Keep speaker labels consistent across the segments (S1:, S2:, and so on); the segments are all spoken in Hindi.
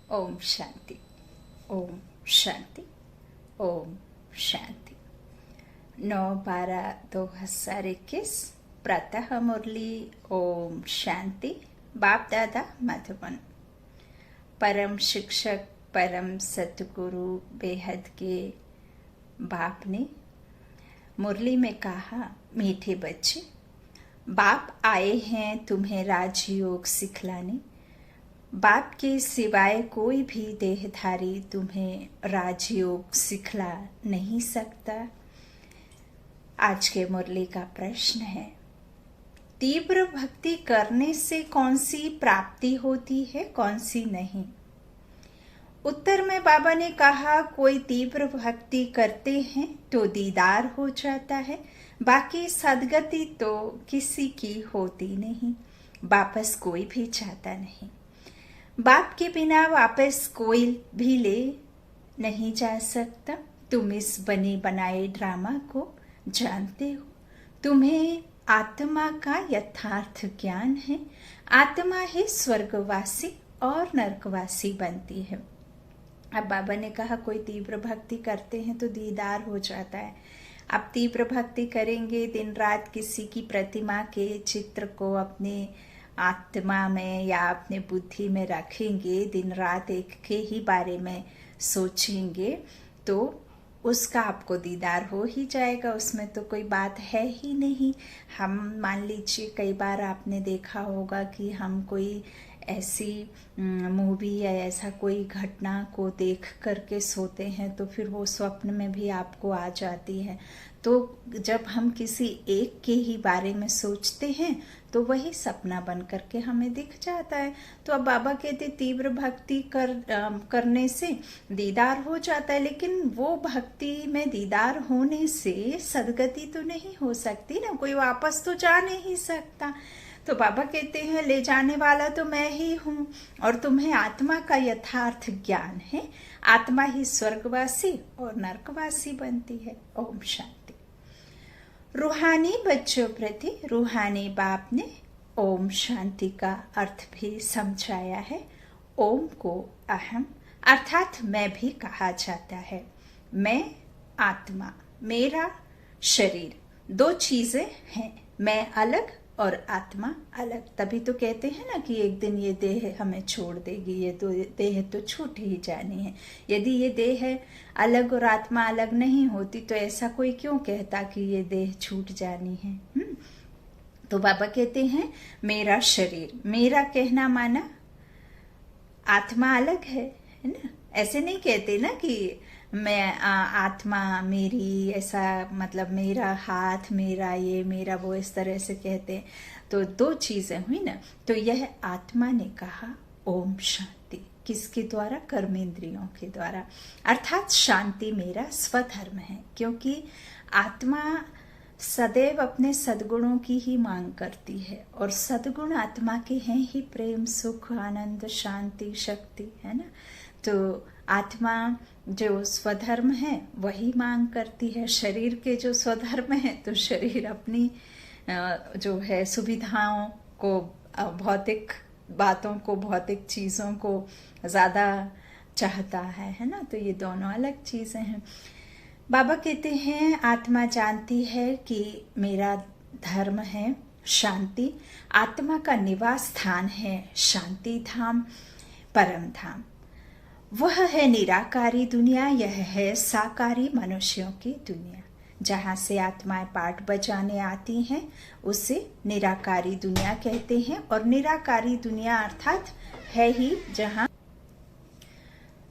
S1: ओम शांति, ओम शांति, ओम शांति। 9/12/2021 प्रातः मुरली। ओम शांति। बाप दादा मधुबन। परम शिक्षक परम सतगुरु बेहद के बाप ने मुरली में कहा, मीठे बच्चे, बाप आए हैं तुम्हें राजयोग सिखलाने। बाप के सिवाय कोई भी देहधारी तुम्हें राजयोग सिखला नहीं सकता। आज के मुरली का प्रश्न है, तीव्र भक्ति करने से कौन सी प्राप्ति होती है, कौन सी नहीं। उत्तर में बाबा ने कहा, कोई तीव्र भक्ति करते हैं तो दीदार हो जाता है, बाकी सदगति तो किसी की होती नहीं, वापस कोई भी चाहता नहीं। बाप के बिना वापस कोई भी ले नहीं जा सकता। तुम इस बने बनाए ड्रामा को जानते हो। तुम्हें आत्मा का यथार्थ ज्ञान है। आत्मा ही स्वर्गवासी और नरकवासी बनती है। अब बाबा ने कहा, कोई तीव्र भक्ति करते हैं तो दीदार हो जाता है। आप तीव्र भक्ति करेंगे, दिन रात किसी की प्रतिमा के चित्र को अपने आत्मा में या अपने बुद्धि में रखेंगे, दिन रात एक के ही बारे में सोचेंगे, तो उसका आपको दीदार हो ही जाएगा। उसमें तो कोई बात है ही नहीं। हम मान लीजिए, कई बार आपने देखा होगा कि हम कोई ऐसी मूवी या ऐसा कोई घटना को देख करके सोते हैं तो फिर वो स्वप्न में भी आपको आ जाती है। तो जब हम किसी एक के ही बारे में सोचते हैं तो वही सपना बन करके हमें दिख जाता है। तो अब बाबा कहते तीव्र भक्ति करने से दीदार हो जाता है, लेकिन वो भक्ति में दीदार होने से सदगति तो नहीं हो सकती ना, कोई वापस तो जा नहीं सकता। तो बाबा कहते हैं, ले जाने वाला तो मैं ही हूँ और तुम्हें आत्मा का यथार्थ ज्ञान है। आत्मा ही स्वर्गवासी और नरकवासी बनती है। ओम शांति। रूहानी बच्चों प्रति रूहानी बाप ने ओम शांति का अर्थ भी समझाया है। ओम को अहम अर्थात मैं भी कहा जाता है। मैं आत्मा, मेरा शरीर, दो चीजें हैं। मैं अलग और आत्मा अलग। तभी तो कहते हैं ना कि एक दिन ये देह हमें छोड़ देगी, ये तो देह तो छूट ही जानी है। यदि ये देह अलग और आत्मा अलग नहीं होती तो ऐसा कोई क्यों कहता कि ये देह छूट जानी है। तो बाबा कहते हैं, मेरा शरीर, मेरा कहना माना आत्मा अलग है ना। ऐसे नहीं कहते ना कि मैं आत्मा मेरी, ऐसा मतलब मेरा हाथ, मेरा ये, मेरा वो, इस तरह से कहते हैं। तो दो चीजें हुई ना। तो यह आत्मा ने कहा ओम शांति, किसके द्वारा? कर्मेंद्रियों के द्वारा। अर्थात शांति मेरा स्वधर्म है, क्योंकि आत्मा सदैव अपने सद्गुणों की ही मांग करती है और सद्गुण आत्मा के हैं ही प्रेम, सुख, आनंद, शांति, शक्ति, है ना। तो आत्मा जो स्वधर्म है वही मांग करती है। शरीर के जो स्वधर्म है तो शरीर अपनी जो है सुविधाओं को, भौतिक बातों को, भौतिक चीजों को ज्यादा चाहता है ना। तो ये दोनों अलग चीजें हैं। बाबा कहते हैं, आत्मा जानती है कि मेरा धर्म है शांति। आत्मा का निवास स्थान है शांति धाम, परम धाम। वह है निराकारी दुनिया, यह है साकारी मनुष्यों की दुनिया। जहाँ से आत्माएं पाठ बजाने आती हैं उसे निराकारी दुनिया कहते हैं। और निराकारी दुनिया अर्थात है ही जहाँ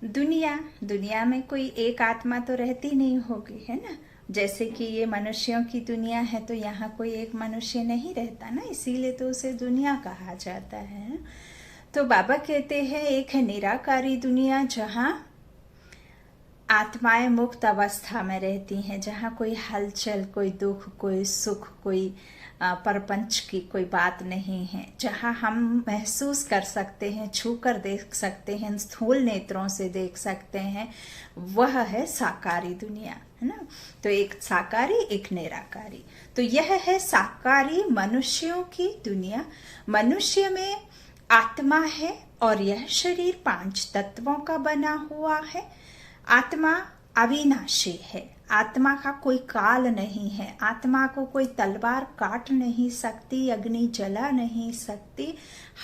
S1: दुनिया में कोई एक आत्मा तो रहती नहीं होगी, है ना। जैसे कि ये मनुष्यों की दुनिया है तो यहाँ कोई एक मनुष्य नहीं रहता ना, इसीलिए तो उसे दुनिया कहा जाता है। तो बाबा कहते हैं, एक है निराकारी दुनिया जहाँ आत्माएं मुक्त अवस्था में रहती हैं, जहाँ कोई हलचल, कोई दुख, कोई सुख, कोई परपंच की कोई बात नहीं है, जहाँ हम महसूस कर सकते हैं, छूकर देख सकते हैं, स्थूल नेत्रों से देख सकते हैं। वह है साकारी दुनिया, है ना। तो एक साकारी, एक निराकारी। तो यह है साकारी मनुष्यों की दुनिया। मनुष्य में आत्मा है और यह शरीर 5 तत्वों का बना हुआ है। आत्मा अविनाशी है, आत्मा का कोई काल नहीं है, आत्मा को कोई तलवार काट नहीं सकती, अग्नि जला नहीं सकती,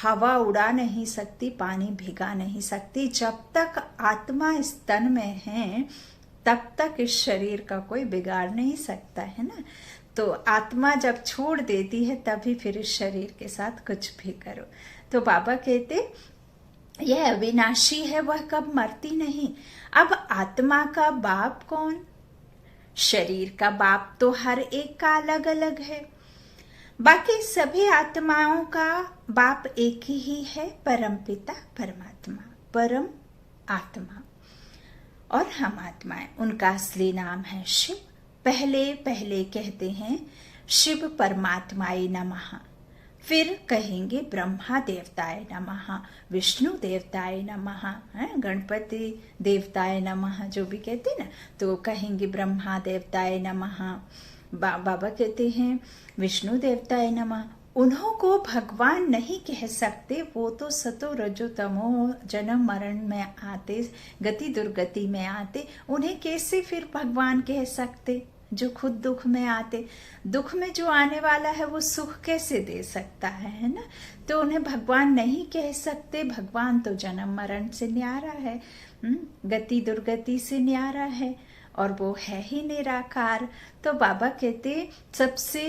S1: हवा उड़ा नहीं सकती, पानी भिगा नहीं सकती। जब तक आत्मा इस तन में है तब तक इस शरीर का कोई बिगाड़ नहीं सकता है ना। तो आत्मा जब छोड़ देती है तभी फिर इस शरीर के साथ कुछ भी करो। तो बाबा कहते यह अविनाशी है, वह कब मरती नहीं। अब आत्मा का बाप कौन? शरीर का बाप तो हर एक का अलग अलग है, बाकी सभी आत्माओं का बाप एक ही है, परम पिता परमात्मा, परम आत्मा। और हम आत्माएं, उनका असली नाम है शिव। पहले पहले कहते हैं शिव परमात्माय नमः, फिर कहेंगे ब्रह्मा देवताय नमः, विष्णु देवताय नमः, गणपति देवताय नमः, जो भी कहते ना, तो कहेंगे ब्रह्मा देवताय नमः। बाबा कहते हैं विष्णु देवताय नमः। उन्हों को भगवान नहीं कह सकते, वो तो सतो रजो तमो जन्म मरण में आते, गति दुर्गति में आते, उन्हें कैसे फिर भगवान कह सकते जो खुद दुख में आते। दुख में जो आने वाला है वो सुख कैसे दे सकता है ना। तो उन्हें भगवान नहीं कह सकते। भगवान तो जन्म मरण से न्यारा है, गति दुर्गति से न्यारा है, और वो है ही निराकार। तो बाबा कहते सबसे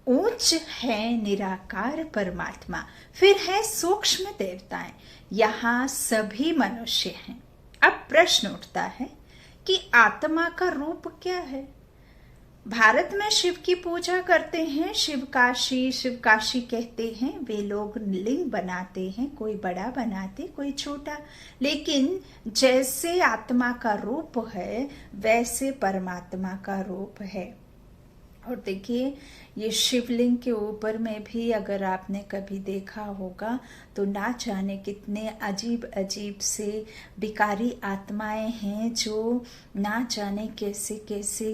S1: ऊंच है निराकार परमात्मा, फिर है सूक्ष्म देवताएं, यहाँ सभी मनुष्य हैं। अब प्रश्न उठता है कि आत्मा का रूप क्या है। भारत में शिव की पूजा करते हैं, शिव काशी कहते हैं। वे लोग लिंग बनाते हैं, कोई बड़ा बनाते कोई छोटा, लेकिन जैसे आत्मा का रूप है वैसे परमात्मा का रूप है। और देखिए ये शिवलिंग के ऊपर में भी अगर आपने कभी देखा होगा तो ना जाने कितने अजीब अजीब से विकारी आत्माएं हैं जो ना जाने कैसे कैसे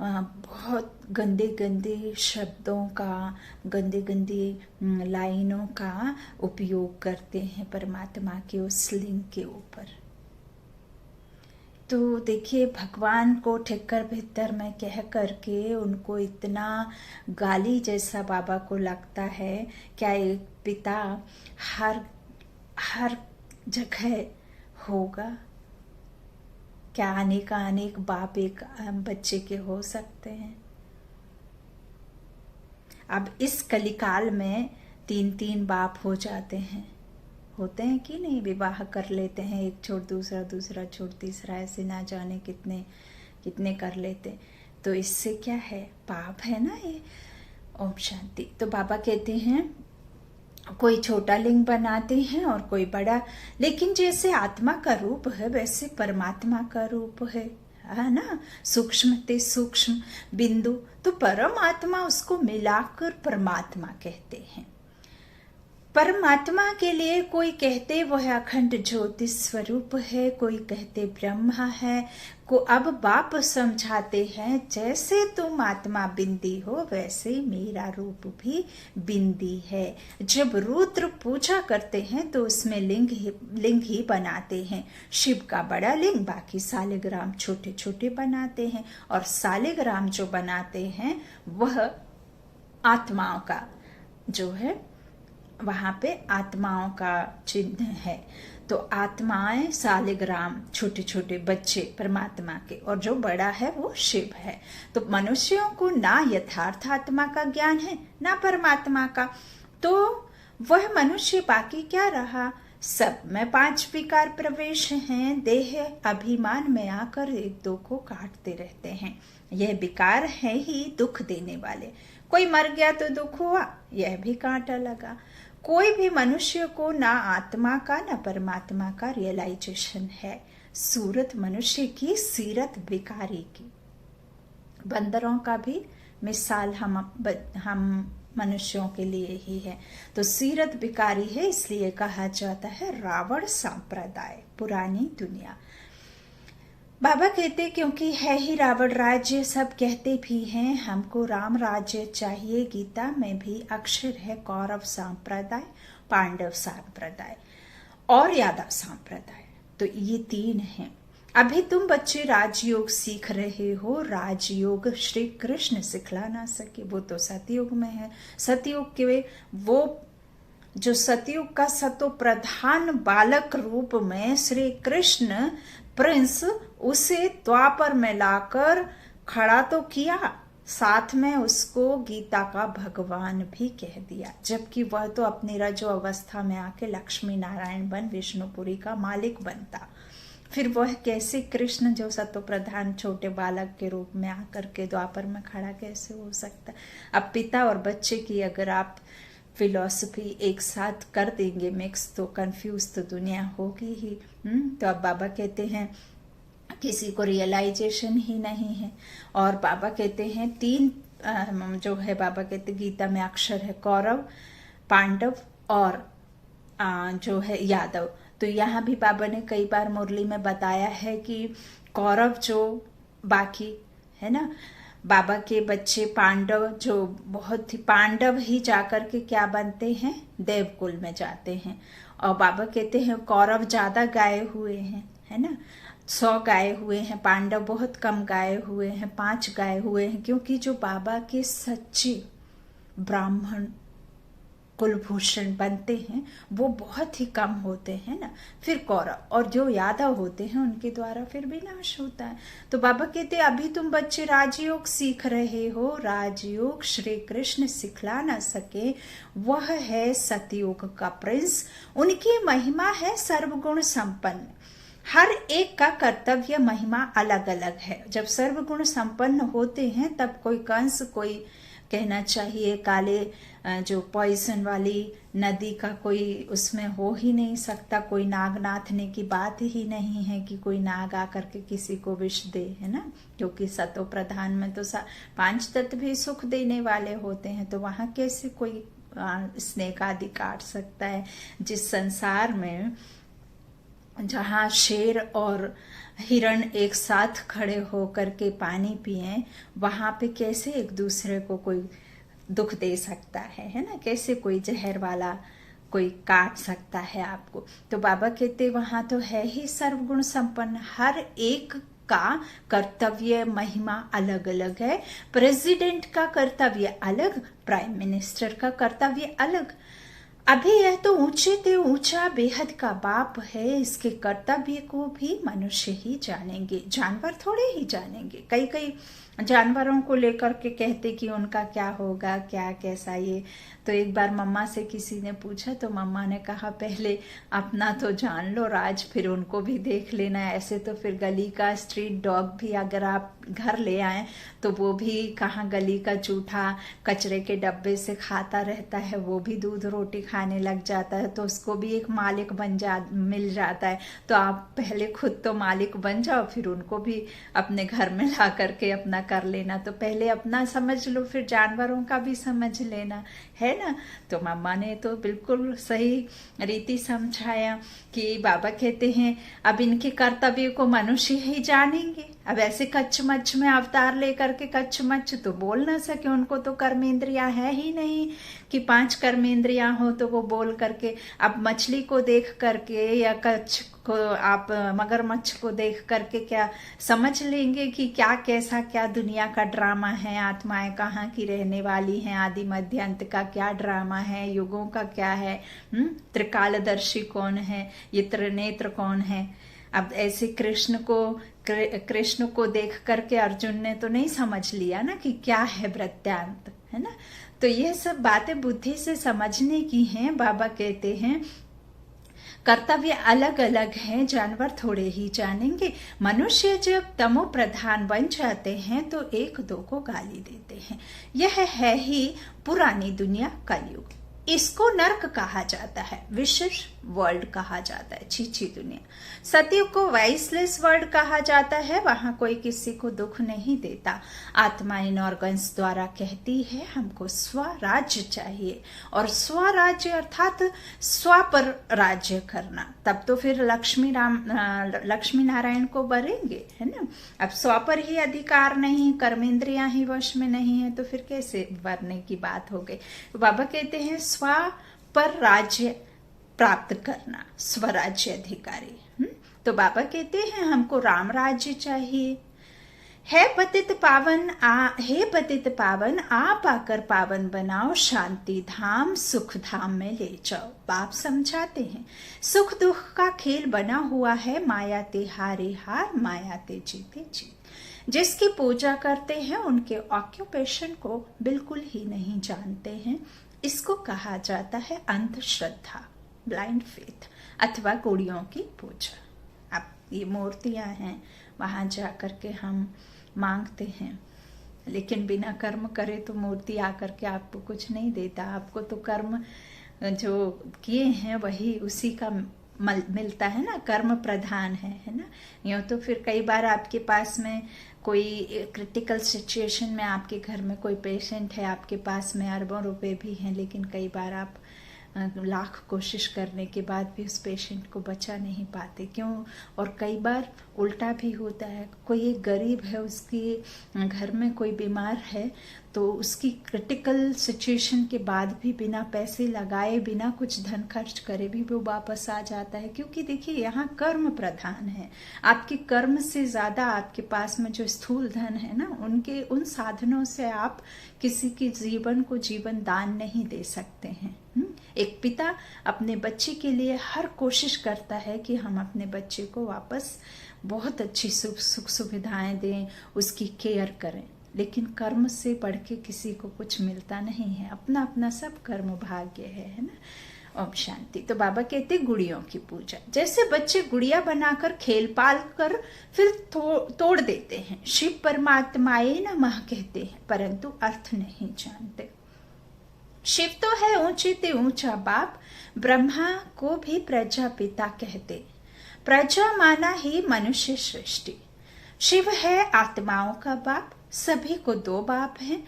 S1: बहुत गंदे गंदे शब्दों का, गंदे गंदे लाइनों का उपयोग करते हैं परमात्मा के उस लिंग के ऊपर। तो देखिए भगवान को ठिक्कर भित्तर में कह करके उनको इतना गाली जैसा बाबा को लगता है। क्या एक पिता हर जगह होगा? क्या अनेक बाप एक बच्चे के हो सकते हैं? अब इस कलिकाल में 3 बाप हो जाते हैं, होते हैं कि नहीं? विवाह कर लेते हैं, एक छोड़ दूसरा, दूसरा छोड़ तीसरा, ऐसे ना जाने कितने कर लेते। तो इससे क्या है? पाप है ना ये। ओम शांति। तो बाबा कहते हैं कोई छोटा लिंग बनाते हैं और कोई बड़ा, लेकिन जैसे आत्मा का रूप है वैसे परमात्मा का रूप है ना। सूक्ष्म ते सूक्ष्म बिंदु, तो परमात्मा उसको मिलाकर परमात्मा कहते हैं। परमात्मा के लिए कोई कहते वह अखंड ज्योति स्वरूप है, कोई कहते ब्रह्मा है, को अब बाप समझाते हैं जैसे तुम आत्मा बिंदी हो वैसे मेरा रूप भी बिंदी है। जब रुद्र पूजा करते हैं तो उसमें लिंग ही बनाते हैं। शिव का बड़ा लिंग, बाकी सालिग्राम छोटे छोटे बनाते हैं, और सालिग्राम जो बनाते हैं वह आत्माओं का जो है, वहां पे आत्माओं का चिन्ह है। तो आत्माएं सालिग्राम, छोटे छोटे बच्चे परमात्मा के, और जो बड़ा है वो शिव है। तो मनुष्यों को ना यथार्थ आत्मा का ज्ञान है ना परमात्मा का, तो वह मनुष्य बाकी क्या रहा? सब में 5 विकार प्रवेश हैं। देह अभिमान में आकर एक दो को काटते रहते हैं। यह विकार है ही दुख देने वाले। कोई मर गया तो दुख हुआ, यह भी कांटा लगा। कोई भी मनुष्य को ना आत्मा का ना परमात्मा का रियलाइजेशन है। सूरत मनुष्य की, सीरत विकारी की। बंदरों का भी मिसाल हम मनुष्यों के लिए ही है। तो सीरत विकारी है, इसलिए कहा जाता है रावण संप्रदाय, पुरानी दुनिया। बाबा कहते क्योंकि है ही रावण राज्य, सब कहते भी हैं हमको राम राज्य चाहिए। गीता में भी अक्षर है कौरव संप्रदाय, पांडव संप्रदाय। और यादव संप्रदाय। तो ये 3 हैं। अभी तुम बच्चे राजयोग सीख रहे हो। राजयोग श्री कृष्ण सिखला ना सके, वो तो सतयुग में है। सतयुग के वो जो सतयुग का सतो प्रधान बालक रूप में श्री कृष्ण प्रिंस, उसे द्वापर में लाकर खड़ा तो किया, साथ में उसको गीता का भगवान भी कह दिया, जबकि वह तो अपनी रजो अवस्था में आके लक्ष्मी नारायण बन विष्णुपुरी का मालिक बनता। फिर वह कैसे कृष्ण जो सतो प्रधान छोटे बालक के रूप में आकर के द्वापर में खड़ा कैसे हो सकता। अब पिता और बच्चे की अगर आप फिलॉसफी एक साथ कर देंगे मिक्स, तो कंफ्यूज तो दुनिया होगी ही। तो अब बाबा कहते हैं किसी को रियलाइजेशन ही नहीं है। और बाबा कहते हैं 3 जो है, बाबा कहते गीता में अक्षर है कौरव, पांडव और जो है यादव। तो यहाँ भी बाबा ने कई बार मुरली में बताया है कि कौरव जो बाकी है ना, बाबा के बच्चे पांडव, जो बहुत ही पांडव ही जाकर के क्या बनते हैं, देवकुल में जाते हैं। और बाबा कहते हैं कौरव ज्यादा गाये हुए हैं, है ना, 100 गाये हुए हैं, पांडव बहुत कम गाये हुए हैं, 5 गाये हुए हैं, क्योंकि जो बाबा के सच्चे ब्राह्मण कुलभूषण बनते हैं वो बहुत ही कम होते हैं ना। फिर कौरव और जो यादव होते हैं उनके द्वारा फिर विनाश होता है। तो बाबा कहते अभी तुम बच्चे राजयोग सीख रहे हो। राजयोग श्री कृष्ण सिखला ना सके, वह है सतयुग का प्रिंस। उनकी महिमा है सर्वगुण संपन्न। हर एक का कर्तव्य महिमा अलग अलग है। जब सर्वगुण संपन्न होते हैं तब कोई कंस, कोई कहना चाहिए काले जो पॉइजन वाली नदी का कोई उसमें हो ही नहीं सकता। कोई नाग नाथने की बात ही नहीं है कि कोई नाग आकर के किसी को विष दे, है ना, क्योंकि सतो प्रधान में तो 5 तत्व भी सुख देने वाले होते हैं। तो वहां कैसे कोई स्नेक आदि काट सकता है। जिस संसार में जहाँ शेर और हिरण एक साथ खड़े होकर के पानी पिए, वहां पे कैसे एक दूसरे को कोई दुख दे सकता है ना, कैसे कोई जहर वाला कोई काट सकता है आपको। तो बाबा कहते वहां तो है ही सर्वगुण संपन्न। हर एक का कर्तव्य महिमा अलग अलग है। प्रेसिडेंट का कर्तव्य अलग, प्राइम मिनिस्टर का कर्तव्य अलग। अभी यह तो ऊंचे ते ऊंचा बेहद का बाप है, इसके कर्तव्य को भी मनुष्य ही जानेंगे, जानवर थोड़े ही जानेंगे। कई कई जानवरों को लेकर के कहते कि उनका क्या होगा, क्या कैसा ये। तो एक बार मम्मा से किसी ने पूछा तो मम्मा ने कहा पहले अपना तो जान लो राज, फिर उनको भी देख लेना। ऐसे तो फिर गली का स्ट्रीट डॉग भी अगर आप घर ले आए तो वो भी कहाँ गली का जूठा कचरे के डब्बे से खाता रहता है, वो भी दूध रोटी खाने लग जाता है, तो उसको भी एक मालिक मिल जाता है। तो आप पहले खुद तो मालिक बन जाओ, फिर उनको भी अपने घर में ला करके अपना कर लेना। तो पहले अपना समझ लो, फिर जानवरों का भी समझ लेना, है ना। तो मम्मा ने तो बिल्कुल सही रीति समझाया कि बाबा कहते हैं अब इनके कर्तव्य को मनुष्य ही जानेंगे। अब ऐसे कच्छ में अवतार लेकर के कच्छ तो बोल ना सके, उनको तो कर्मेंद्रियां है ही नहीं कि 5 कर्मेंद्रियां हो तो वो बोल करके। अब मछली को देख करके या कच्छ को आप मगरमच्छ को देख करके क्या समझ लेंगे कि क्या कैसा क्या दुनिया का ड्रामा है, आत्माएं कहाँ की रहने वाली हैं, आदि मध्य अंत का क्या ड्रामा है, युगों का क्या है, त्रिकालदर्शी कौन है, ये त्रिनेत्र कौन है। अब ऐसे कृष्ण को देख करके अर्जुन ने तो नहीं समझ लिया ना कि क्या है वृत्तांत, है ना। तो ये सब बातें बुद्धि से समझने की हैं। बाबा कहते हैं कर्तव्य अलग अलग हैं, जानवर थोड़े ही जानेंगे। मनुष्य जब तमो प्रधान बन जाते हैं तो 1-2 को गाली देते हैं। यह है ही पुरानी दुनिया, कलयुग। इसको नर्क कहा जाता है, विशेष वर्ल्ड कहा जाता है, छीछी दुनिया। सतयुग को वाइसलेस वर्ल्ड कहा जाता है, वहां कोई किसी को दुख नहीं देता। आत्मा इन ऑर्गन्स द्वारा कहती है हमको स्वराज्य चाहिए, और स्वराज्य अर्थात स्व पर राज्य करना। तब तो फिर लक्ष्मी नारायण को बरेंगे, है ना। अब स्व पर ही अधिकार नहीं, कर्मेंद्रियां ही वश में नहीं है, तो फिर कैसे वरने की बात हो गई। बाबा कहते हैं स्व पर राज्य प्राप्त करना, स्वराज्य अधिकारी। तो बाबा कहते हैं हमको राम राज्य चाहिए। हे पतित पावन आप आकर पावन बनाओ, शांति धाम सुख धाम में ले जाओ। बाप समझाते हैं सुख दुख का खेल बना हुआ है, माया ते हारे हार, माया ते जीते जीत। जिसकी पूजा करते हैं उनके ऑक्यूपेशन को बिल्कुल ही नहीं जानते हैं। इसको कहा जाता है अंधश्रद्धा, ब्लाइंड फेथ, अथवा गुड़ियों की पूजा। अब ये मूर्तियां हैं, वहां जाकर के हम मांगते हैं, लेकिन बिना कर्म करे तो मूर्ति आकर के आपको कुछ नहीं देता। आपको तो कर्म जो किए हैं वही उसी का मिलता है ना, कर्म प्रधान है ना। यूँ तो फिर कई बार आपके पास में कोई क्रिटिकल सिचुएशन में आपके घर में कोई पेशेंट है, आपके पास में अरबों रुपए भी हैं, लेकिन कई बार आप लाख कोशिश करने के बाद भी उस पेशेंट को बचा नहीं पाते। क्यों? और कई बार उल्टा भी होता है, कोई एक गरीब है, उसके घर में कोई बीमार है, तो उसकी क्रिटिकल सिचुएशन के बाद भी बिना पैसे लगाए, बिना कुछ धन खर्च करे भी वो वापस आ जाता है। क्योंकि देखिए यहाँ कर्म प्रधान है। आपके कर्म से ज्यादा आपके पास में जो स्थूल धन है ना, उन साधनों से आप किसी के जीवन को जीवन दान नहीं दे सकते हैं। एक पिता अपने बच्चे के लिए हर कोशिश करता है कि हम अपने बच्चे को वापस बहुत अच्छी सुख सुविधाएं दें, उसकी केयर करें, लेकिन कर्म से बढ़ के किसी को कुछ मिलता नहीं है। अपना अपना सब कर्म भाग्य है ना। ओम शांति। तो बाबा कहते गुड़ियों की पूजा, जैसे बच्चे गुड़िया बनाकर खेल पाल कर फिर तोड़ देते हैं। शिव परमात्माए नमः कहते हैं, परंतु अर्थ नहीं जानते। शिव तो है ऊंचे ते ऊंचा बाप, ब्रह्मा को भी प्रजापिता कहते। प्रजा माना ही मनुष्य सृष्टि। शिव है आत्माओं का बाप। सभी को दो बाप हैं,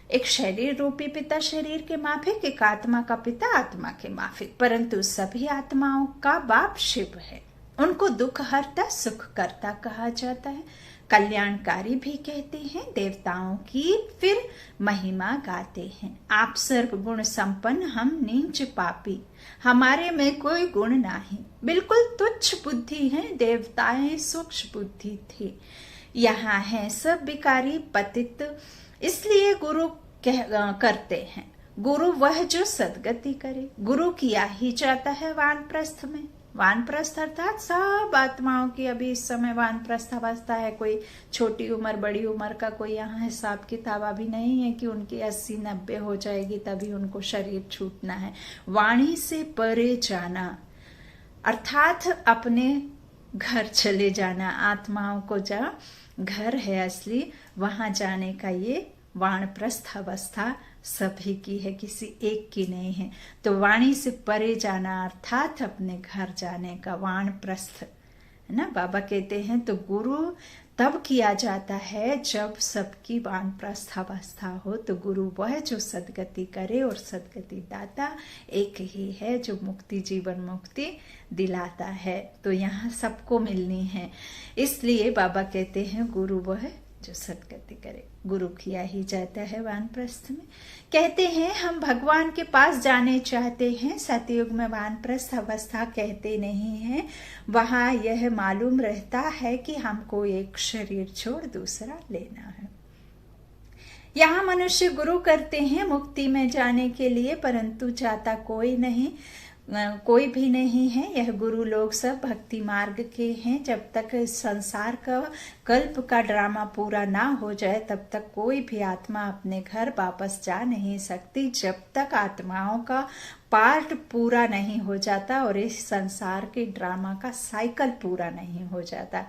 S1: एक शरीर रूपी पिता शरीर के माफिक, एक आत्मा का पिता आत्मा के माफिक, परंतु सभी आत्माओं का बाप शिव है। उनको दुख हरता सुख करता कहा जाता है, कल्याणकारी भी कहते हैं। देवताओं की फिर महिमा गाते हैं। आप सर्व गुण संपन्न, हम नीच पापी, हमारे में कोई गुण नहीं। बिल्कुल तुच्छ बुद्धि है, देवताएं सूक्ष्म बुद्धि थी। यहाँ है सब बिकारी पतित, इसलिए गुरु करते हैं। गुरु वह जो सदगति करे। गुरु किया ही जाता है वानप्रस्थ में। वानप्रस्थ अर्थात सब आत्माओं की अभी इस समय वानप्रस्थ अवस्था है। कोई छोटी उम्र बड़ी उम्र का कोई यहाँ हिसाब किताब अभी नहीं है कि उनकी 80-90 हो जाएगी तभी उनको शरीर छूटना है। वाणी से परे जाना अर्थात अपने घर चले जाना। आत्माओं को जहाँ घर है असली, वहां जाने का ये वानप्रस्थ अवस्था सभी की है, किसी एक की नहीं है। तो वाणी से परे जाना अर्थात अपने घर जाने का वानप्रस्थ है ना। बाबा कहते हैं तो गुरु तब किया जाता है जब सबकी वानप्रस्थ अवस्था हो। तो गुरु वह जो सदगति करे, और सदगति दाता एक ही है जो मुक्ति जीवन मुक्ति दिलाता है। तो यहाँ सबको मिलनी है, इसलिए बाबा कहते हैं गुरु वह जो सदगति करे। गुरु किया ही जाता है वानप्रस्थ में। कहते हैं हम भगवान के पास जाने चाहते हैं। सतयुग में वानप्रस्थ अवस्था कहते नहीं है, वहां यह मालूम रहता है कि हमको एक शरीर छोड़ दूसरा लेना है। यहाँ मनुष्य गुरु करते हैं मुक्ति में जाने के लिए, परंतु जाता कोई भी नहीं है। यह गुरु लोग सब भक्ति मार्ग के हैं। जब तक संसार का कल्प का ड्रामा पूरा ना हो जाए तब तक कोई भी आत्मा अपने घर वापस जा नहीं सकती, जब तक आत्माओं का पार्ट पूरा नहीं हो जाता और इस संसार के ड्रामा का साइकिल पूरा नहीं हो जाता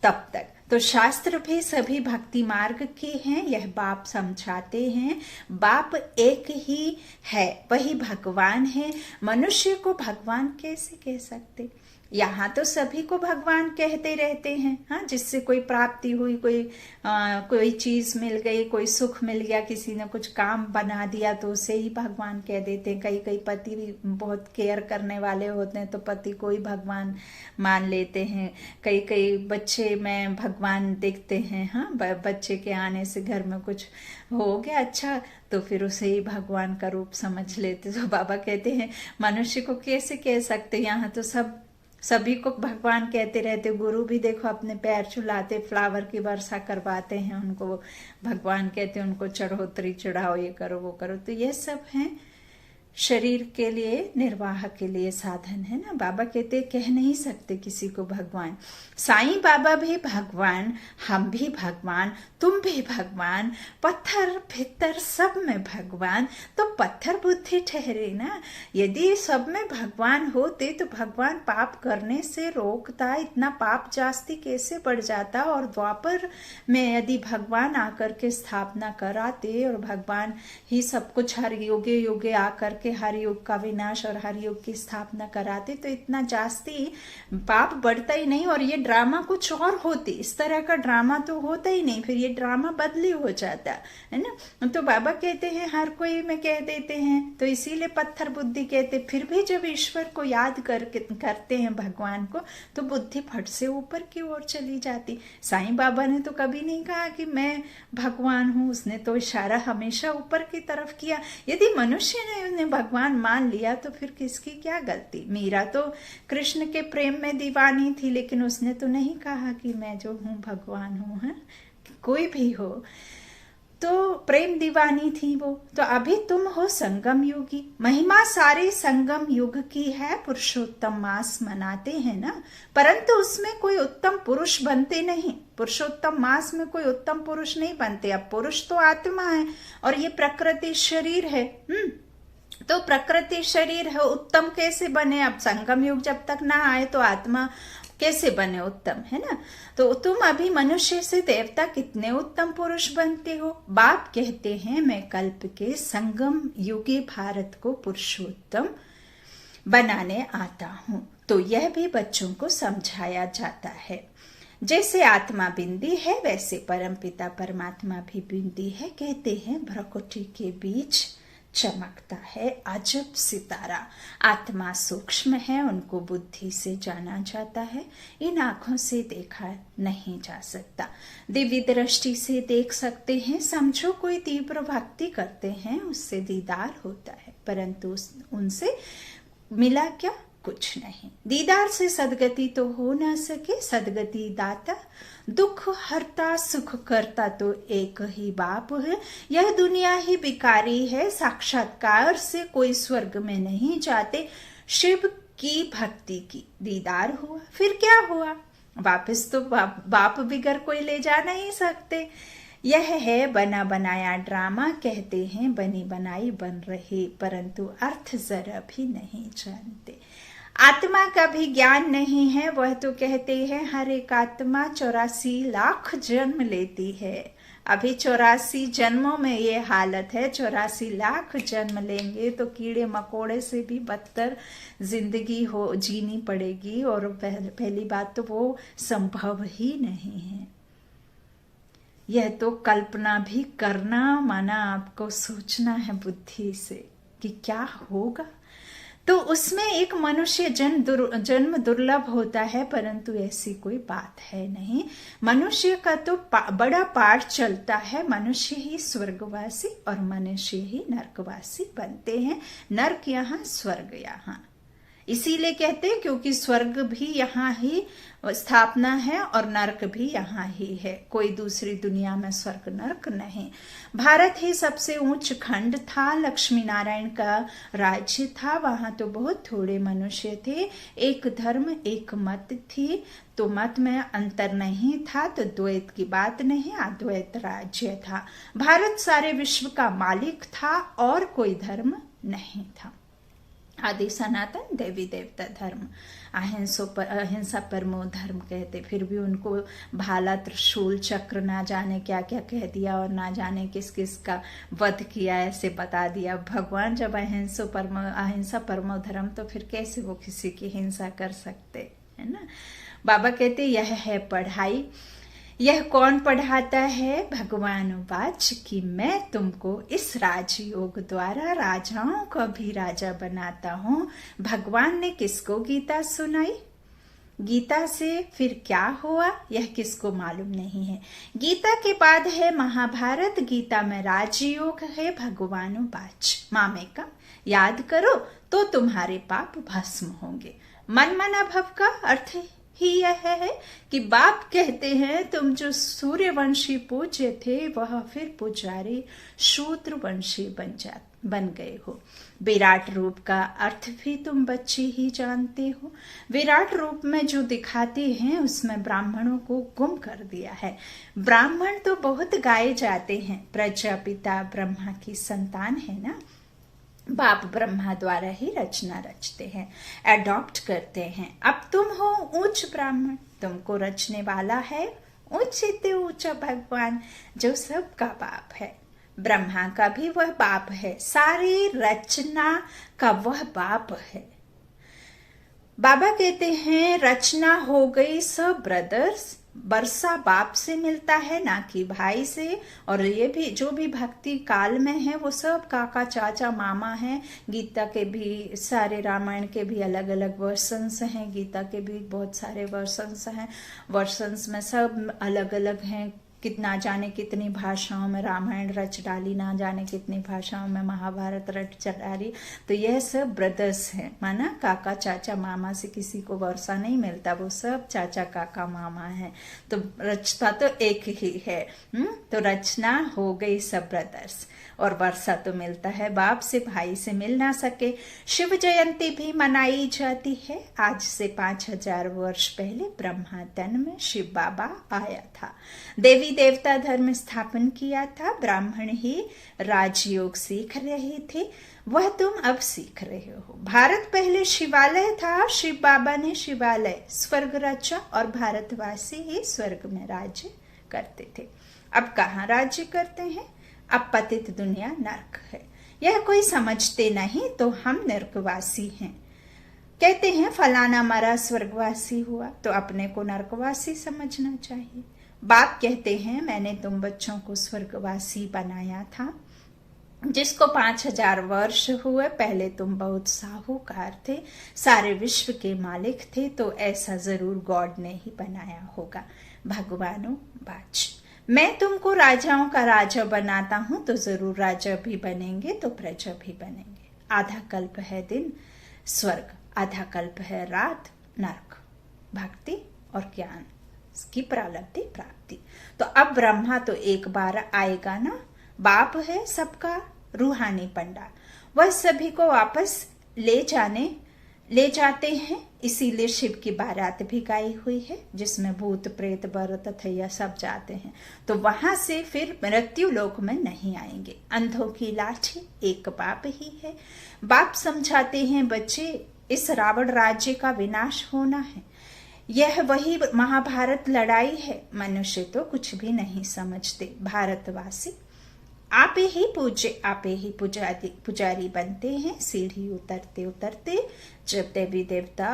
S1: तब तक। तो शास्त्र भी सभी भक्ति मार्ग के हैं। यह बाप समझाते हैं बाप एक ही है, वही भगवान है। मनुष्य को भगवान कैसे कह सकते? यहाँ तो सभी को भगवान कहते रहते हैं, हाँ, जिससे कोई प्राप्ति हुई, कोई चीज मिल गई, कोई सुख मिल गया, किसी ने कुछ काम बना दिया तो उसे ही भगवान कह देते हैं। कई कई पति भी बहुत केयर करने वाले होते हैं तो पति को ही भगवान मान लेते हैं। कई कई बच्चे में भगवान देखते हैं, हाँ, बच्चे के आने से घर में कुछ हो गया अच्छा तो फिर उसे ही भगवान का रूप समझ लेते। तो बाबा कहते हैं मनुष्य को कैसे कह सकते, यहाँ तो सभी को भगवान कहते रहते। गुरु भी देखो अपने पैर छुलाते, फ्लावर की वर्षा करवाते हैं, उनको भगवान कहते हैं, उनको चढ़ोतरी चढ़ाओ, ये करो वो करो। तो ये सब है शरीर के लिए, निर्वाह के लिए साधन है ना। बाबा कहते कह नहीं सकते किसी को भगवान। साईं बाबा भी भगवान, हम भी भगवान, तुम भी भगवान, पत्थर भित्तर सब में भगवान, तो पत्थर बुद्धि ठहरे ना। यदि सब में भगवान होते तो भगवान पाप करने से रोकता, इतना पाप जास्ती कैसे बढ़ जाता। और द्वापर में यदि भगवान आकर के स्थापना कराते और भगवान ही सब कुछ हर युगे युगे आकर के हर युग का विनाश और हर युग की स्थापना कराते तो इतना जास्ती पाप बढ़ता ही नहीं और ये ड्रामा कुछ और होती। इस तरह का ड्रामा तो होता ही नहीं, फिर ये ड्रामा बदली हो जाता है ना। तो बाबा कहते हैं हर कोई में कह देते हैं, तो इसीलिए पत्थर बुद्धि कहते। फिर भी जब ईश्वर को याद करते हैं भगवान को, तो बुद्धि फट से ऊपर की ओर चली जाती। साईं बाबा ने तो कभी नहीं कहा कि मैं भगवान हूँ, उसने तो इशारा हमेशा ऊपर की तरफ किया। यदि मनुष्य ने उन्हें भगवान मान लिया तो फिर किसकी क्या गलती। मीरा तो कृष्ण के प्रेम में दीवानी थी, लेकिन उसने तो नहीं कहा कि मैं जो हूँ भगवान हूँ, है। कोई भी हो तो प्रेम दीवानी थी वो। तो अभी तुम हो संगम युगी, महिमा सारे संगम युग की है। पुरुषोत्तम मास मनाते हैं ना, परंतु उसमें कोई उत्तम पुरुष बनते नहीं। पुरुषोत्तम मास में कोई उत्तम पुरुष नहीं बनते। अब पुरुष तो आत्मा है और ये प्रकृति शरीर है। तो प्रकृति शरीर है, उत्तम कैसे बने। अब संगम युग जब तक ना आए तो आत्मा कैसे बने उत्तम, है ना। तो तुम अभी मनुष्य से देवता कितने उत्तम पुरुष बनते हो। बाप कहते हैं मैं कल्प के संगम युगी भारत को पुरुषोत्तम बनाने आता हूँ। तो यह भी बच्चों को समझाया जाता है। जैसे आत्मा बिंदी है वैसे परमपिता परमात्मा भी बिंदी है। कहते हैं भ्रकुटी के बीच चमकता है अजब सितारा। आत्मा सूक्ष्म है, उनको बुद्धि से जाना जाता है, इन आंखों से देखा नहीं जा सकता। दिव्य दृष्टि से देख सकते हैं। समझो कोई तीव्र भक्ति करते हैं उससे दीदार होता है, परंतु उनसे मिला क्या, कुछ नहीं। दीदार से सदगति तो हो ना सके। सदगति दाता दुख हरता सुख करता तो एक ही बाप है। यह दुनिया ही बिकारी है, साक्षात्कार से कोई स्वर्ग में नहीं जाते। शिव की भक्ति की दीदार हुआ, फिर क्या हुआ, वापस तो बाप बिगर कोई ले जा नहीं सकते। यह है बना बनाया ड्रामा। कहते हैं बनी बनाई बन रही, परंतु अर्थ जरा भी नहीं जानते। आत्मा का भी ज्ञान नहीं है। वह तो कहते हैं हर एक आत्मा 84 लाख जन्म लेती है। अभी 84 जन्मों में ये हालत है। 84 लाख जन्म लेंगे तो कीड़े मकोड़े से भी बदतर जिंदगी हो जीनी पड़ेगी। और पहली बात तो वो संभव ही नहीं है। यह तो कल्पना भी करना माना आपको सोचना है बुद्धि से कि क्या होगा। तो उसमें एक मनुष्य जन्म दुर्लभ होता है, परंतु ऐसी कोई बात है नहीं। मनुष्य का तो बड़ा पाठ चलता है। मनुष्य ही स्वर्गवासी और मनुष्य ही नरकवासी बनते हैं। नरक यहाँ, स्वर्ग यहाँ। इसीलिए कहते हैं क्योंकि स्वर्ग भी यहाँ ही स्थापना है और नरक भी यहाँ ही है। कोई दूसरी दुनिया में स्वर्ग नरक नहीं। भारत ही सबसे ऊंच खंड था। लक्ष्मी नारायण का राज्य था। वहां तो बहुत थोड़े मनुष्य थे। एक धर्म एक मत थी, तो मत में अंतर नहीं था, तो द्वैत की बात नहीं, अद्वैत राज्य था। भारत सारे विश्व का मालिक था और कोई धर्म नहीं था। आदि सनातन देवी देवता धर्म, अहिंसा परमो धर्म कहते। फिर भी उनको भाला त्रिशूल चक्र ना जाने क्या क्या कह दिया और ना जाने किस किस का वध किया, ऐसे बता दिया। भगवान जब अहिंसा परमो धर्म, तो फिर कैसे वो किसी की हिंसा कर सकते। है ना। बाबा कहते यह है पढ़ाई। यह कौन पढ़ाता है? भगवान वाच कि मैं तुमको इस राजयोग द्वारा राजाओं को भी राजा बनाता हूँ। भगवान ने किसको गीता सुनाई? गीता से फिर क्या हुआ यह किसको मालूम नहीं है। गीता के बाद है महाभारत। गीता में राजयोग है। भगवान वाच मामेकम, याद करो तो तुम्हारे पाप भस्म होंगे। मन अभव का अर्थ ही यह है कि बाप कहते हैं तुम जो सूर्यवंशी पूज्य थे वह फिर पुजारी शूद्रवंशी बन गए हो। विराट रूप का अर्थ भी तुम बच्चे ही जानते हो। विराट रूप में जो दिखाते हैं उसमें ब्राह्मणों को गुम कर दिया है। ब्राह्मण तो बहुत गाए जाते हैं, प्रजापिता ब्रह्मा की संतान है ना। बाप ब्रह्मा द्वारा ही रचना रचते हैं, एडॉप्ट करते हैं। अब तुम हो उच्च ब्राह्मण, तुमको रचने वाला है ऊंचे ऊंचा भगवान जो सबका बाप है। ब्रह्मा का भी वह बाप है, सारी रचना का वह बाप है। बाबा कहते हैं रचना हो गई सब ब्रदर्स। वर्षा बाप से मिलता है ना कि भाई से। और ये भी जो भी भक्ति काल में है वो सब काका चाचा मामा हैं। गीता के भी सारे, रामायण के भी अलग अलग वर्शंस हैं, गीता के भी बहुत सारे वर्शंस हैं। वर्शंस में सब अलग अलग हैं। कितना जाने कितनी भाषाओं में रामायण रच डाली, ना जाने कितनी भाषाओं में महाभारत रच डाली। तो यह सब ब्रदर्स हैं, माना काका चाचा मामा से किसी को वर्षा नहीं मिलता, वो सब चाचा काका मामा है। तो रचता तो एक ही है। तो रचना हो गई सब ब्रदर्स। और वर्षा तो मिलता है बाप से, भाई से मिल ना सके। शिव जयंती भी मनाई जाती है। आज से 5000 वर्ष पहले ब्रह्मा तन में शिव बाबा आया था, देवी देवता धर्म स्थापन किया था। ब्राह्मण ही राजयोग सीख रहे थे, वह तुम अब सीख रहे हो। भारत पहले शिवालय था, शिव बाबा ने शिवालय स्वर्ग रचा और भारतवासी ही स्वर्ग में राज्य करते थे। अब कहाँ राज्य करते हैं? अब पतित दुनिया नरक है। यह कोई समझते नहीं तो हम नरकवासी हैं। कहते हैं फलाना मरा स्वर्गवासी हुआ, तो अपने को नरकवासी समझना चाहिए। बाप कहते हैं मैंने तुम बच्चों को स्वर्गवासी बनाया था। जिसको 5000 वर्ष हुए, पहले तुम बहुत साहूकार थे, सारे विश्व के मालिक थे, तो ऐसा जरूर गॉड ने ही बनाया होगा। भगवानो वाच मैं तुमको राजाओं का राजा बनाता हूं, तो जरूर राजा भी बनेंगे तो प्रजा भी बनेंगे। आधा कल्प है दिन स्वर्ग, आधा कल्प है रात नरक। भक्ति और ज्ञान की प्रालब्धि प्राप्ति। तो अब ब्रह्मा तो एक बार आएगा ना। बाप है सबका रूहानी पंडा, वह सभी को वापस ले जाते हैं। इसीलिए शिव की बारात भी गाई हुई है, जिसमें भूत प्रेत भरत थैया सब जाते हैं। तो वहां से फिर मृत्यु लोक में नहीं आएंगे। अंधों की लाठी एक बाप ही है। बाप समझाते हैं बच्चे इस रावण राज्य का विनाश होना है। यह वही महाभारत लड़ाई है। मनुष्य तो कुछ भी नहीं समझते। भारतवासी आप ही पूज्य, आप ही पुजारी बनते हैं। सीढ़ी उतरते उतरते जब देवी देवता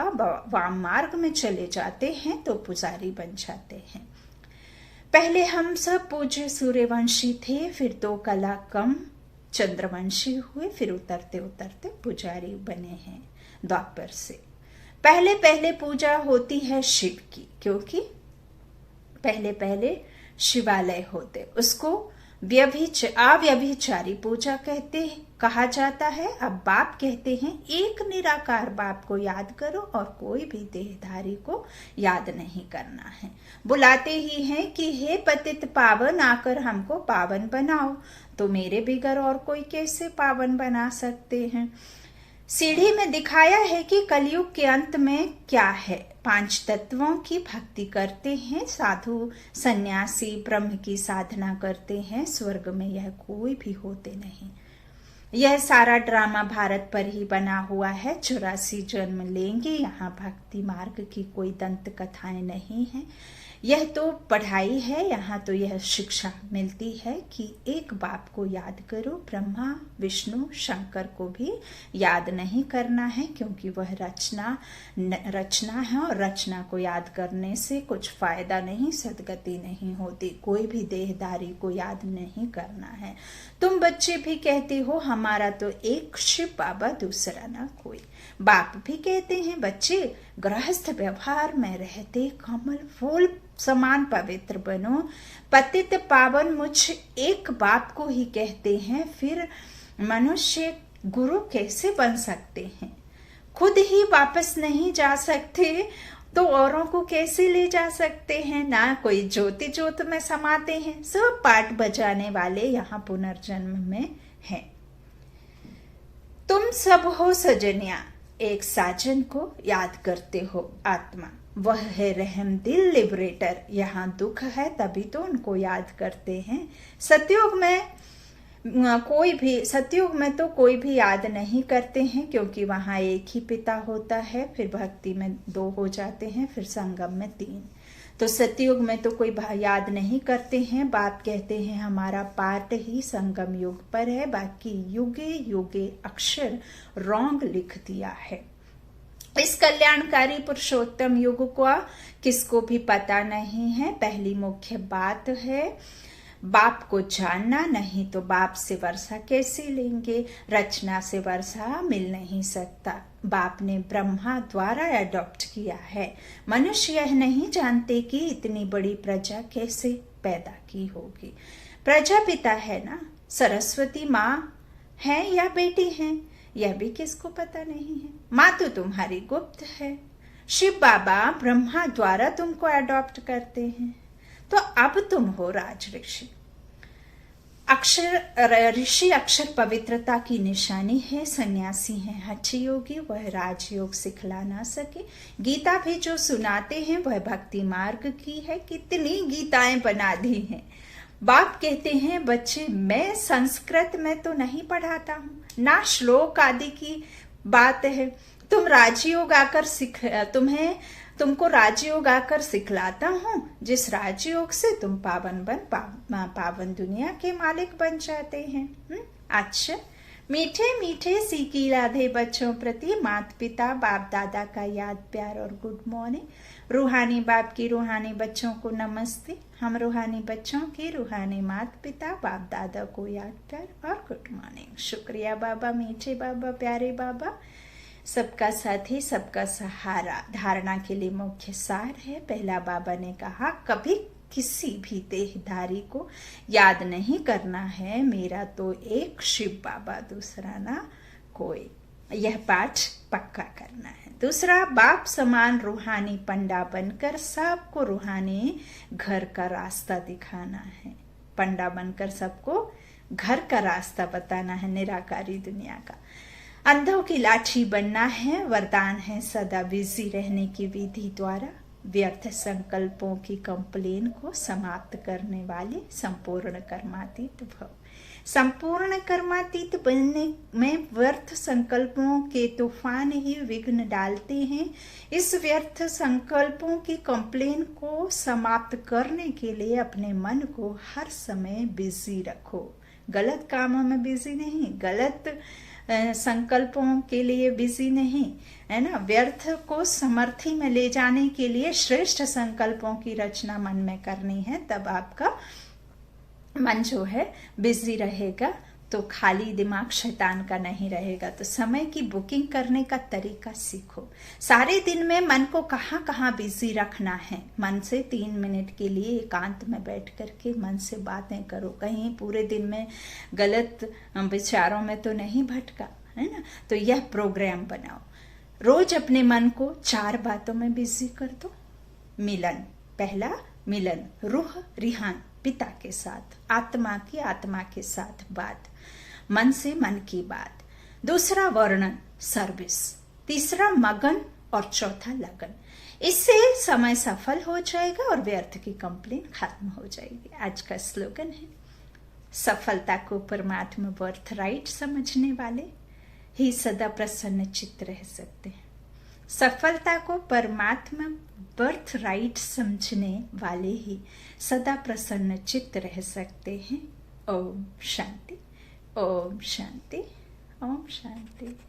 S1: वाम मार्ग में चले जाते हैं तो पुजारी बन जाते हैं। पहले हम सब पूज्य सूर्यवंशी थे, फिर 2 कला कम चंद्रवंशी हुए, फिर उतरते उतरते पुजारी बने हैं द्वापर से। पहले पूजा होती है शिव की, क्योंकि पहले शिवालय होते, उसको अव्यभिचारी पूजा कहा जाता है। अब बाप कहते हैं एक निराकार बाप को याद करो और कोई भी देहधारी को याद नहीं करना है। बुलाते ही हैं कि हे पतित पावन आकर हमको पावन बनाओ। तो मेरे बिगर और कोई कैसे पावन बना सकते हैं। सीढ़ी में दिखाया है कि कलयुग के अंत में क्या है। 5 तत्वों की भक्ति करते हैं साधु सन्यासी, ब्रह्म की साधना करते हैं। स्वर्ग में यह कोई भी होते नहीं। यह सारा ड्रामा भारत पर ही बना हुआ है। 84 जन्म लेंगे, यहाँ भक्ति मार्ग की कोई दंत कथाएं नहीं है। यह तो पढ़ाई है, यहाँ तो यह शिक्षा मिलती है कि एक बाप को याद करो, ब्रह्मा विष्णु शंकर को भी याद नहीं करना है, क्योंकि वह रचना है और रचना को याद करने से कुछ फायदा नहीं, सदगति नहीं होती। कोई भी देहदारी को याद नहीं करना है। तुम बच्चे भी कहते हो हमारा तो एक शिव बाबा, दूसरा ना कोई। बाप भी कहते हैं बच्चे गृहस्थ व्यवहार में रहते कमल फूल समान पवित्र बनो। पतित पावन मुझ एक बाप को ही कहते हैं, फिर मनुष्य गुरु कैसे बन सकते हैं? खुद ही वापस नहीं जा सकते तो औरों को कैसे ले जा सकते हैं? ना कोई ज्योति ज्योत में समाते हैं। सब पाठ बजाने वाले यहाँ पुनर्जन्म में हैं। तुम सब हो सजनिया, एक साजन को याद करते हो आत्मा, वह है रहम दिल लिबरेटर। यहाँ दुख है तभी तो उनको याद करते हैं। सतयुग में तो कोई भी याद नहीं करते हैं, क्योंकि वहाँ एक ही पिता होता है। फिर भक्ति में 2 हो जाते हैं, फिर संगम में 3। तो सतयुग में तो कोई याद नहीं करते हैं। बाप कहते हैं हमारा पाठ ही संगम युग पर है, बाकी युगे युगे अक्षर रॉन्ग लिख दिया है। इस कल्याणकारी पुरुषोत्तम युग का किसको भी पता नहीं है। पहली मुख्य बात है बाप को जानना, नहीं तो बाप से वर्षा कैसे लेंगे? रचना से वर्षा मिल नहीं सकता। बाप ने ब्रह्मा द्वारा अडॉप्ट किया है। मनुष्य यह नहीं जानते कि इतनी बड़ी प्रजा कैसे पैदा की होगी। प्रजापिता है ना, सरस्वती माँ है या बेटी है, यह भी किसको पता नहीं है। माँ तो तुम्हारी गुप्त है। शिव बाबा ब्रह्मा द्वारा तुमको अडॉप्ट करते हैं, तो अब तुम हो राज ऋषि। ऋषि अक्षर पवित्रता की निशानी है। सन्यासी है हठ योगी, वह राजयोग सिखला ना सके। गीता भी जो सुनाते हैं वह भक्ति मार्ग की है। कितनी गीताएं बना दी हैं। बाप कहते हैं बच्चे मैं संस्कृत में तो नहीं पढ़ाता हूँ, ना श्लोक आदि की बात है। तुमको राजयोग आकर सिखलाता हूँ, जिस राजयोग से तुम पावन दुनिया के मालिक बन जाते हैं। अच्छा, मीठे मीठे सीखी लाधे बच्चों प्रति माता पिता बाप दादा का याद प्यार और गुड मॉर्निंग। रूहानी बाप की रूहानी बच्चों को नमस्ते। हम रूहानी बच्चों के रूहानी माता पिता बाप दादा को याद प्यार और गुड मॉर्निंग। शुक्रिया बाबा, मीठे बाबा, प्यारे बाबा। सबका साथी सबका सहारा धारणा के लिए मुख्य सार है। पहला बाबा ने कहा कभी किसी भी देहधारी को याद नहीं करना है, मेरा तो एक शिव बाबा, दूसरा ना कोई। यह पाठ पक्का करना है। दूसरा, बाप समान रूहानी पंडा बनकर सबको रूहानी घर का रास्ता दिखाना है। पंडा बनकर सबको घर का रास्ता बताना है, निराकारी दुनिया का। अंधों की लाठी बनना है। वरदान है सदा बिजी रहने की विधि द्वारा व्यर्थ संकल्पों की कंप्लेन को समाप्त करने वाले संपूर्ण कर्मातीत भव। संपूर्ण कर्मातीत बनने में व्यर्थ संकल्पों के तूफान ही विघ्न डालते हैं। इस व्यर्थ संकल्पों की कंप्लेन को समाप्त करने के लिए अपने मन को हर समय बिजी रखो। गलत कामों में बिजी नहीं, गलत संकल्पों के लिए बिजी नहीं, है ना। व्यर्थ को समर्थी में ले जाने के लिए श्रेष्ठ संकल्पों की रचना मन में करनी है। तब आपका मन जो है बिजी रहेगा, तो खाली दिमाग शैतान का नहीं रहेगा। तो समय की बुकिंग करने का तरीका सीखो। सारे दिन में मन को कहाँ कहाँ बिजी रखना है। मन से 3 मिनट के लिए एकांत में बैठ करके मन से बातें करो। कहीं पूरे दिन में गलत विचारों में तो नहीं भटका, है ना। तो यह प्रोग्राम बनाओ। रोज अपने मन को 4 बातों में बिजी कर दो। मिलन, पहला मिलन रूह रिहान पिता के साथ, आत्मा के साथ बात, मन से मन की बात। दूसरा वर्णन सर्विस, तीसरा मगन और चौथा लगन। इससे समय सफल हो जाएगा और व्यर्थ की कंप्लेन खत्म हो जाएगी। आज का स्लोगन है सफलता को परमात्मा बर्थ राइट समझने वाले ही सदा प्रसन्न चित्त रह सकते हैं। सफलता को परमात्मा बर्थ राइट समझने वाले ही सदा प्रसन्न चित्त रह सकते हैं। ओम शांति, ओम शांति, ओम शांति।